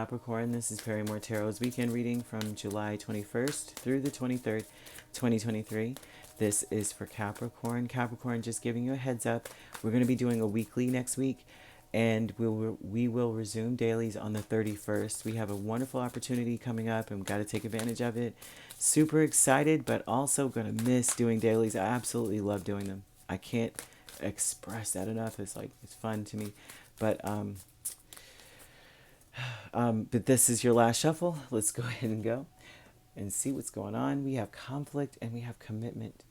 Capricorn, this is Perrymore Tarot's weekend reading from July 21st through the 23rd, 2023. This is for Capricorn. Capricorn, just giving you a heads up. We're going to be doing a weekly next week, and we will resume dailies on the 31st. We have a wonderful opportunity coming up, and we've got to take advantage of it. Super excited, but also going to miss doing dailies. I absolutely love doing them. I can't express that enough. It's fun to me. But this is your last shuffle. Let's go ahead and go and see what's going on. We have conflict and we have commitment.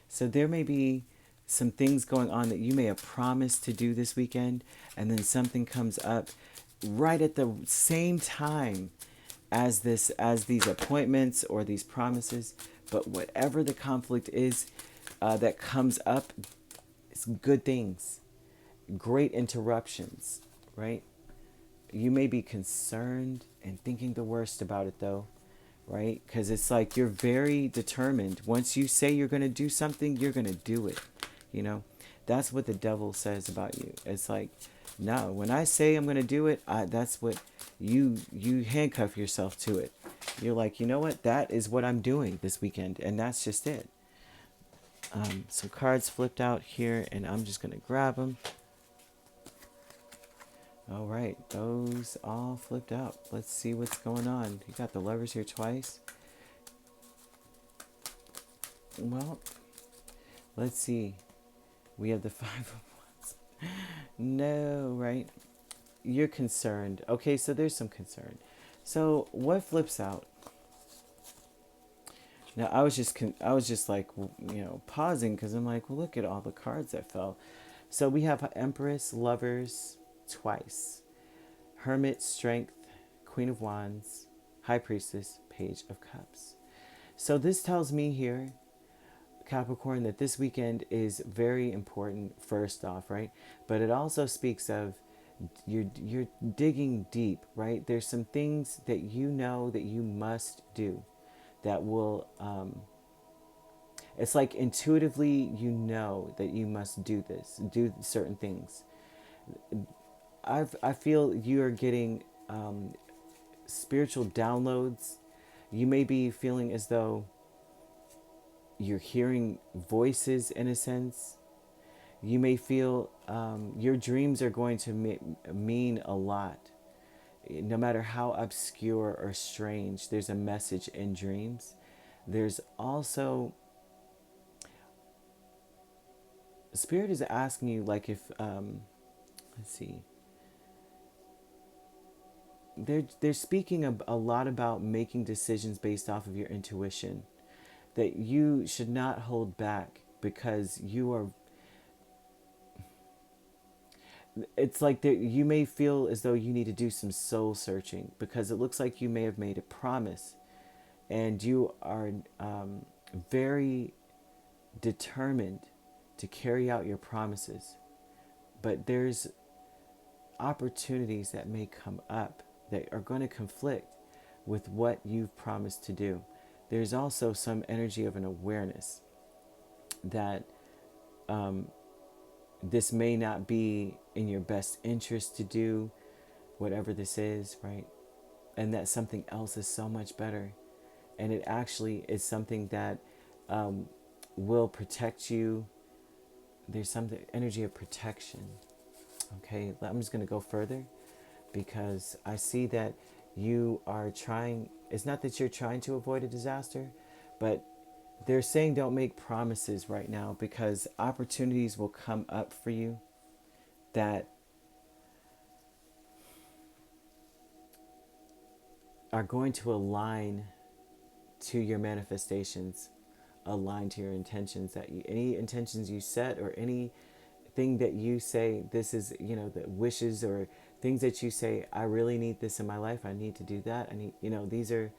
So there may be some things going on that you may have promised to do this weekend, and then something comes up right at the same time as these appointments or these promises. But whatever the conflict is that comes up, it's good things, great interruptions, right? You may be concerned and thinking the worst about it, though, right? Because it's like you're very determined. Once you say you're going to do something, you're going to do it. You know, that's what the devil says about you. It's like, no, when I say I'm going to do it, that's what you handcuff yourself to it. You're like, you know what? That is what I'm doing this weekend, and that's just it. Some cards flipped out here, and I'm just going to grab them. All right, those all flipped out. Let's see what's going on. You got the Lovers here twice. Well, let's see. We have the Five of Wands. No, right? You're concerned. Okay, so there's some concern. So what flips out? Now I was just like, pausing because I'm like, well, look at all the cards that fell. So we have Empress, Lovers twice, Hermit, Strength, Queen of Wands, High Priestess, Page of Cups. So this tells me here, Capricorn, that this weekend is very important, first off, right? But it also speaks of you're digging deep, right? There's some things that you know that you must do that will it's like intuitively you know that you must do certain things. I feel you are getting spiritual downloads. You may be feeling as though you're hearing voices in a sense. You may feel your dreams are going to mean a lot. No matter how obscure or strange, there's a message in dreams. There's also, Spirit is asking you, like, if, let's see, they're speaking a lot about making decisions based off of your intuition, that you should not hold back because you are, it's like you may feel as though you need to do some soul searching because it looks like you may have made a promise and you are very determined to carry out your promises. But there's opportunities that may come up that are going to conflict with what you've promised to do. There's also some energy of an awareness that this may not be in your best interest to do whatever this is, right? And that something else is so much better. And it actually is something that will protect you. There's some energy of protection. Okay, I'm just going to go further because I see that you are trying, it's not that you're trying to avoid a disaster, but they're saying don't make promises right now because opportunities will come up for you that are going to align to your manifestations, align to your intentions, that any intentions you set or anything that you say, this is, the wishes or things that you say, I really need this in my life. I need to do that. I need, these are,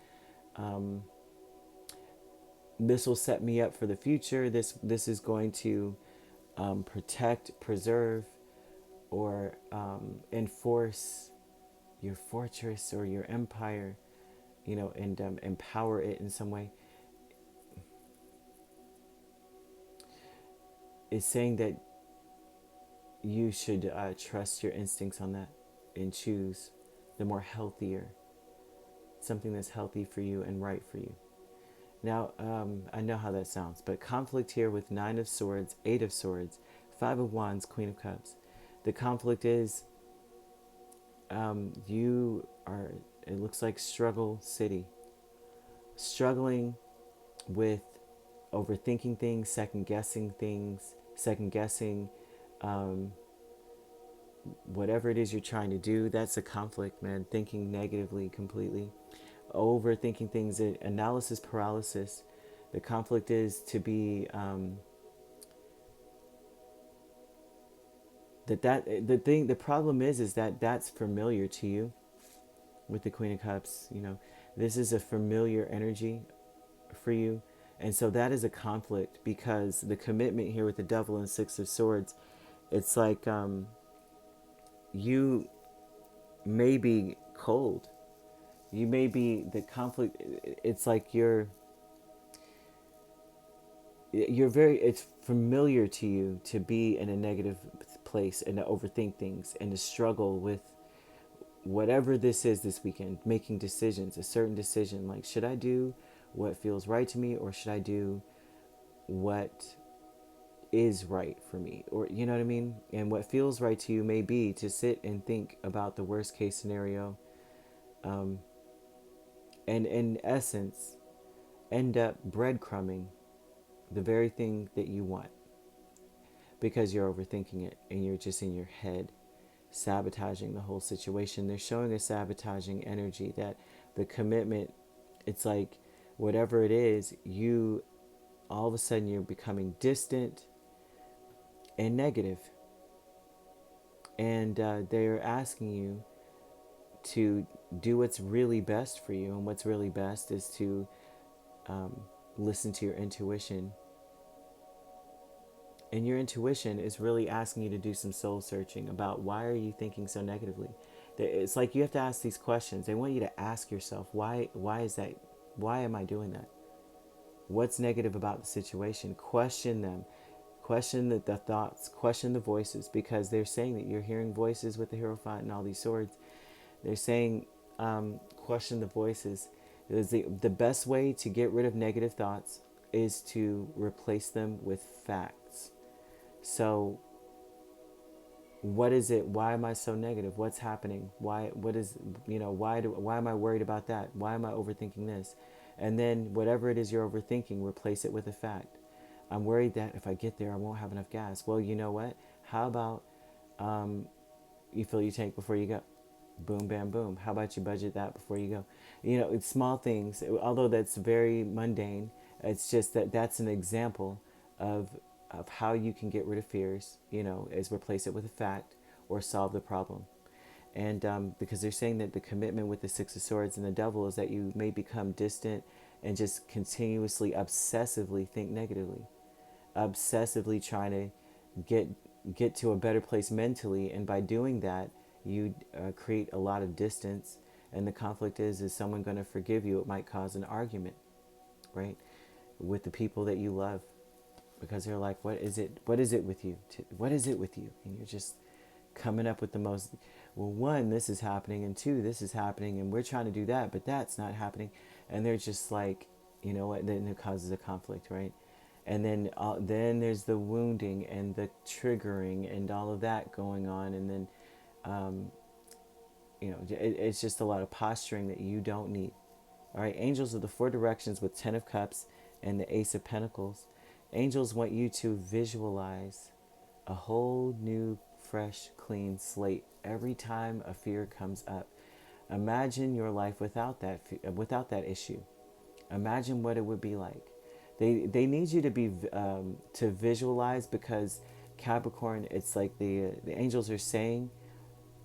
this will set me up for the future. This is going to protect, preserve, or enforce your fortress or your empire, and empower it in some way. It's saying that you should trust your instincts on that and choose the more healthier, something that's healthy for you and right for you. Now, I know how that sounds, but conflict here with Nine of Swords, Eight of Swords, Five of Wands, Queen of Cups. The conflict is you are, it looks like struggle city, struggling with overthinking things, second guessing whatever it is you're trying to do. That's a conflict, man. Thinking negatively completely, overthinking things, analysis paralysis. The conflict is to be the problem is that that's familiar to you with the Queen of Cups. You know, this is a familiar energy for you. And so that is a conflict, because the commitment here with the Devil and Six of Swords, it's like you may be cold. You may be the conflict. It's like you're very, it's familiar to you to be in a negative place and to overthink things and to struggle with whatever this is this weekend, making decisions, a certain decision, like, should I do what feels right to me, or should I do what is right for me? Or, you know what I mean? And what feels right to you may be to sit and think about the worst case scenario, and in essence end up breadcrumbing the very thing that you want, because you're overthinking it and you're just in your head sabotaging the whole situation. They're showing a sabotaging energy, that the commitment, it's like whatever it is, you all of a sudden you're becoming distant and negative. And they're asking you to do what's really best for you. And what's really best is to listen to your intuition. And your intuition is really asking you to do some soul searching about, why are you thinking so negatively? It's like you have to ask these questions. They want you to ask yourself, why is that? Why am I doing that? What's negative about the situation? Question them. Question the thoughts. Question the voices, because they're saying that you're hearing voices with the Hierophant and all these swords. They're saying, question the voices. The best way to get rid of negative thoughts is to replace them with facts. So what is it? Why am I so negative? What's happening? What is, why am I worried about that? Why am I overthinking this? And then whatever it is you're overthinking, replace it with a fact. I'm worried that if I get there, I won't have enough gas. Well, you know what? How about you fill your tank before you go? Boom, bam, boom. How about you budget that before you go? It's small things. Although that's very mundane, it's just that's an example of how you can get rid of fears, is replace it with a fact or solve the problem. And because they're saying that the commitment with the Six of Swords and the Devil is that you may become distant and just continuously, obsessively think negatively, obsessively trying to get to a better place mentally. And by doing that, you create a lot of distance. And the conflict is someone going to forgive you? It might cause an argument, right, with the people that you love, because they're like, what is it with you? What is it with you? And you're just coming up with the most, well, one, this is happening, and two, this is happening, and we're trying to do that, but that's not happening. And they're just like, you know what, then it causes a conflict, right? And then there's the wounding and the triggering and all of that going on. And then it's just a lot of posturing that you don't need. All right, angels of the four directions with 10 of Cups and the Ace of Pentacles. Angels want you to visualize a whole new, fresh, clean slate every time a fear comes up. Imagine your life without that issue. Imagine what it would be like. They need you to visualize, because Capricorn, it's like the angels are saying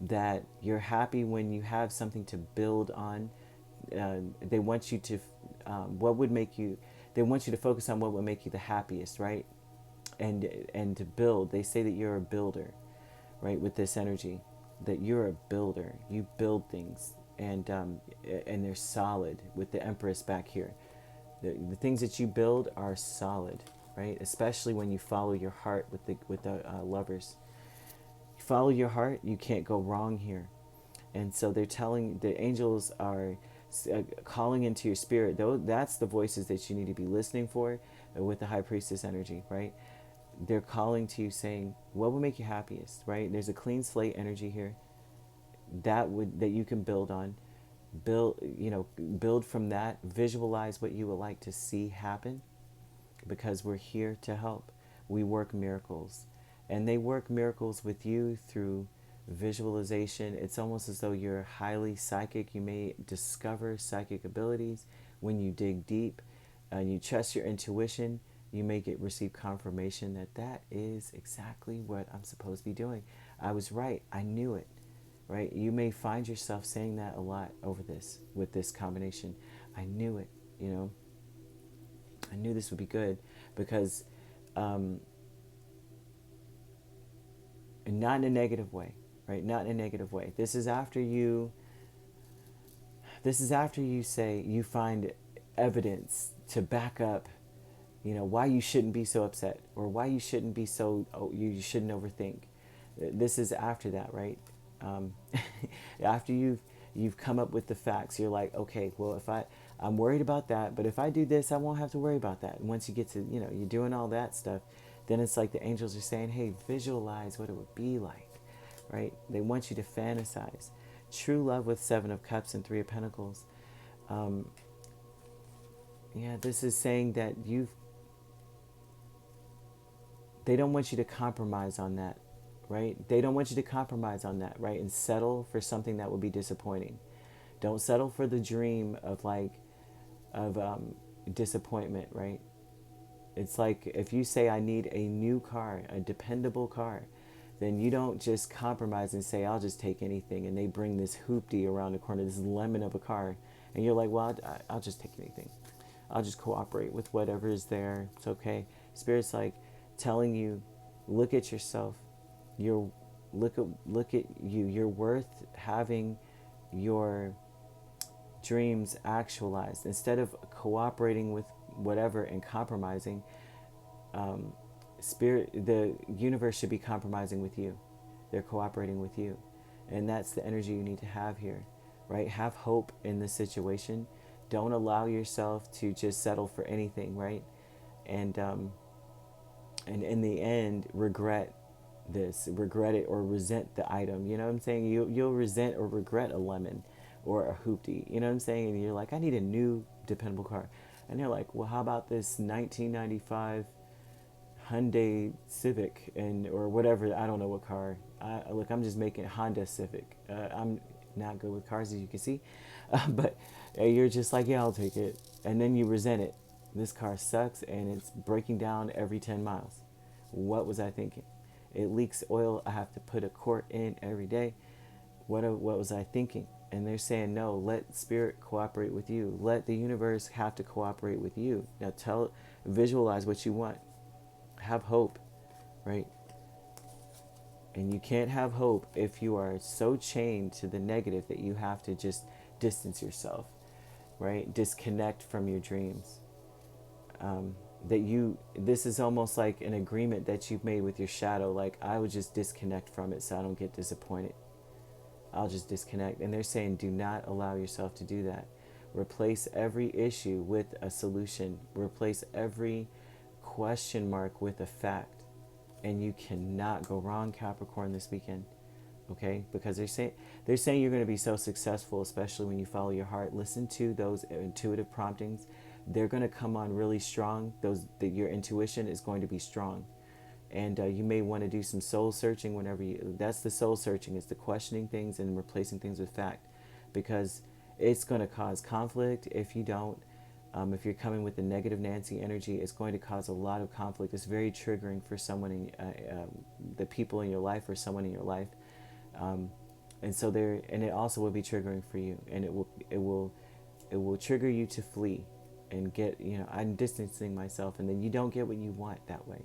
that you're happy when you have something to build on. They want you to they want you to focus on what would make you the happiest, right? And to build. They say that you're a builder, right? With this energy, that you're a builder. You build things, and they're solid. With the Empress back here, the things that you build are solid, right? Especially when you follow your heart with the Lovers. You follow your heart, you can't go wrong here. And so they're telling, the angels are calling into your spirit. Though that's the voices that you need to be listening for with the high priestess energy, right? They're calling to you saying, what will make you happiest, right? There's a clean slate energy here that you can build on. Build from that, visualize what you would like to see happen, because we're here to help. We work miracles, and they work miracles with you through visualization. It's almost as though you're highly psychic. You may discover psychic abilities when you dig deep and you trust your intuition. You may receive confirmation that that is exactly what I'm supposed to be doing. I was right. I knew it. Right? You may find yourself saying that a lot with this combination. I knew it. I knew this would be good, because and not in a negative way, right? Not in a negative way. This is after you say, you find evidence to back up, why you shouldn't be so upset, or why you shouldn't be you shouldn't overthink. This is after that, right? After you've come up with the facts, you're like, okay, well, if I'm worried about that, but if I do this, I won't have to worry about that. And once you get to, you're doing all that stuff, then it's like the angels are saying, hey, visualize what it would be like, right? They want you to fantasize. True love with 7 of Cups and 3 of Pentacles. This is saying that they don't want you to compromise on that, right? They don't want you to compromise on that, right? And settle for something that will be disappointing. Don't settle for the dream of disappointment, right? It's like if you say, I need a new car, a dependable car, then you don't just compromise and say, I'll just take anything. And they bring this hoopty around the corner, this lemon of a car. And you're like, well, I'll just take anything. I'll just cooperate with whatever is there. It's okay. Spirit's like telling you, look at yourself. Look at you. You're worth having your dreams actualized. Instead of cooperating with whatever and compromising, the universe should be compromising with you. They're cooperating with you. And that's the energy you need to have here, right? Have hope in the situation. Don't allow yourself to just settle for anything, right? And in the end, regret it or resent the item. You know what I'm saying? You'll resent or regret a lemon or a hoopty. You know what I'm saying? And you're like, I need a new dependable car. And they're like, well, how about this 1995 Hyundai Civic or whatever? I don't know what car. I'm just making Honda Civic. I'm not good with cars, as you can see. But you're just like, yeah, I'll take it. And then you resent it. This car sucks and it's breaking down every 10 miles. What was I thinking? It leaks oil. I have to put a quart in every day. What was I thinking? And they're saying, no, let spirit cooperate with you. Let the universe have to cooperate with you. Now visualize what you want. Have hope, right? And you can't have hope if you are so chained to the negative that you have to just distance yourself, right? Disconnect from your dreams. This is almost like an agreement that you've made with your shadow. Like, I would just disconnect from it so I don't get disappointed. I'll just disconnect. And they're saying, do not allow yourself to do that. Replace every issue with a solution. Replace every question mark with a fact. And you cannot go wrong, Capricorn, this weekend. Okay? Because they're saying you're going to be so successful, especially when you follow your heart. Listen to those intuitive promptings. They're going to come on really strong. Your intuition is going to be strong. And you may want to do some soul searching that's the soul searching. It's the questioning things and replacing things with fact. Because it's going to cause conflict if you don't. If you're coming with the negative Nancy energy, it's going to cause a lot of conflict. It's very triggering for someone the people in your life or someone in your life. And it also will be triggering for you. And it will trigger you to flee and get, I'm distancing myself, and then you don't get what you want that way.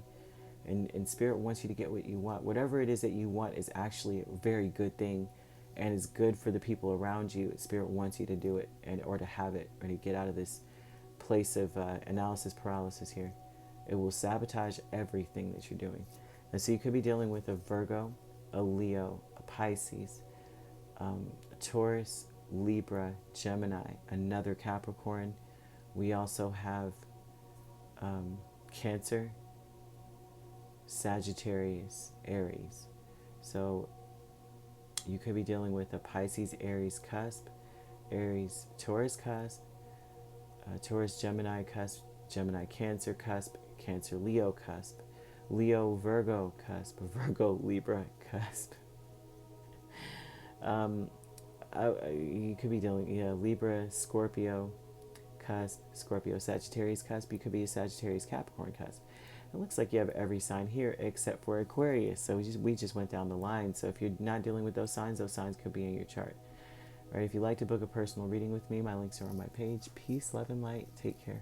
And Spirit wants you to get what you want. Whatever it is that you want is actually a very good thing, and it's good for the people around you. Spirit wants you to do it or to have it, or to get out of this place of analysis paralysis here. It will sabotage everything that you're doing. And so you could be dealing with a Virgo, a Leo, a Pisces, Taurus, Libra, Gemini, another Capricorn. We also have Cancer, Sagittarius, Aries. So you could be dealing with a Pisces, Aries cusp, Aries, Taurus cusp, Taurus, Gemini cusp, Gemini, Cancer cusp, Cancer, Leo cusp, Leo, Virgo cusp, Virgo, Libra cusp. You could be dealing, Libra, Scorpio cusp, Scorpio, Sagittarius cusp. You could be a Sagittarius, Capricorn cusp. It looks like you have every sign here except for Aquarius. So we just went down the line. So if you're not dealing with those signs could be in your chart. All right, if you'd like to book a personal reading with me, my links are on my page. Peace, love, and light. Take care.